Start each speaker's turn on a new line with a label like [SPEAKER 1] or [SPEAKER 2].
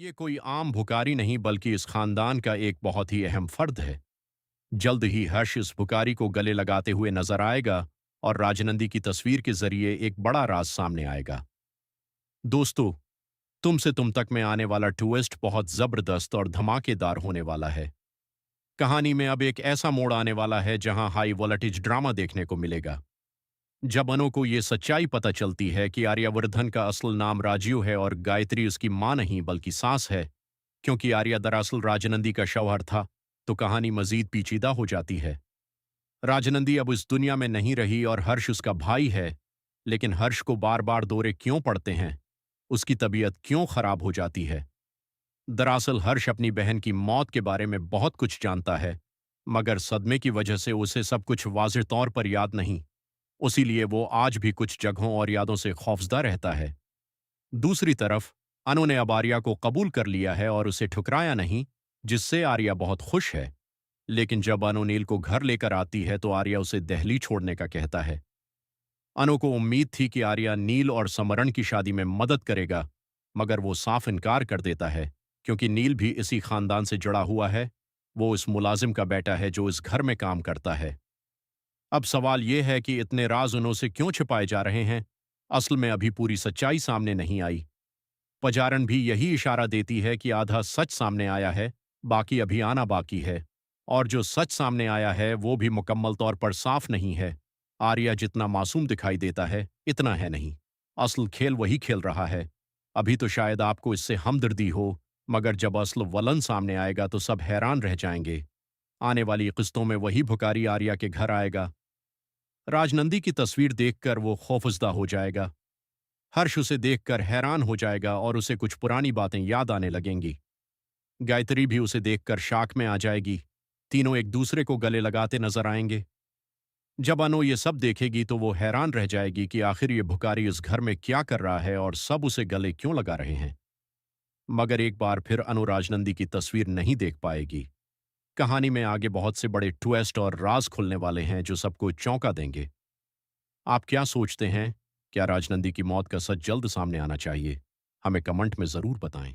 [SPEAKER 1] ये कोई आम भुखारी नहीं बल्कि इस खानदान का एक बहुत ही अहम फर्द है। जल्द ही हर्ष इस भुखारी को गले लगाते हुए नजर आएगा और राजनंदी की तस्वीर के जरिए एक बड़ा राज सामने आएगा। दोस्तों, तुमसे तुम तक में आने वाला ट्विस्ट बहुत जबरदस्त और धमाकेदार होने वाला है। कहानी में अब एक ऐसा मोड़ आने वाला है जहां हाई वोल्टेज ड्रामा देखने को मिलेगा। जब अनु को ये सच्चाई पता चलती है कि आर्यवर्धन का असल नाम राजीव है और गायत्री उसकी मां नहीं बल्कि सास है, क्योंकि आर्या दरअसल राजनंदी का शौहर था, तो कहानी मजीद पेचीदा हो जाती है। राजनंदी अब इस दुनिया में नहीं रही और हर्ष उसका भाई है, लेकिन हर्ष को बार बार दौरे क्यों पड़ते हैं? उसकी तबीयत क्यों खराब हो जाती है? दरअसल हर्ष अपनी बहन की मौत के बारे में बहुत कुछ जानता है, मगर सदमे की वजह से उसे सब कुछ वाज़ेह तौर पर याद नहीं। उसीलिए वो आज भी कुछ जगहों और यादों से खौफजदा रहता है। दूसरी तरफ अनु ने अब आर्या को कबूल कर लिया है और उसे ठुकराया नहीं, जिससे आर्या बहुत खुश है। लेकिन जब अनु नील को घर लेकर आती है तो आर्या उसे दिल्ली छोड़ने का कहता है। अनु को उम्मीद थी कि आर्या नील और समरण की शादी में मदद करेगा, मगर वो साफ इनकार कर देता है, क्योंकि नील भी इसी खानदान से जुड़ा हुआ है। वो इस मुलाजिम का बेटा है जो इस घर में काम करता है। अब सवाल यह है कि इतने राज उनसे क्यों छिपाए जा रहे हैं? असल में अभी पूरी सच्चाई सामने नहीं आई। पजारन भी यही इशारा देती है कि आधा सच सामने आया है, बाकी अभी आना बाकी है। और जो सच सामने आया है वो भी मुकम्मल तौर पर साफ नहीं है। आर्या जितना मासूम दिखाई देता है, इतना है नहीं। असल खेल वही खेल रहा है। अभी तो शायद आपको इससे हमदर्दी हो, मगर जब असल वलन सामने आएगा तो सब हैरान रह जाएंगे। आने वाली किस्तों में वही भुकारी आर्या के घर आएगा। राजनंदी की तस्वीर देखकर वो खौफजदा हो जाएगा। हर्ष उसे देखकर हैरान हो जाएगा और उसे कुछ पुरानी बातें याद आने लगेंगी। गायत्री भी उसे देखकर शाक में आ जाएगी। तीनों एक दूसरे को गले लगाते नजर आएंगे। जब अनु ये सब देखेगी तो वो हैरान रह जाएगी कि आखिर ये भुखारी इस घर में क्या कर रहा है और सब उसे गले क्यों लगा रहे हैं। मगर एक बार फिर अनु राजनंदी की तस्वीर नहीं देख पाएगी। कहानी में आगे बहुत से बड़े ट्विस्ट और राज खुलने वाले हैं जो सबको चौंका देंगे। आप क्या सोचते हैं? क्या राजनंदी की मौत का सच जल्द सामने आना चाहिए? हमें कमेंट में जरूर बताएं।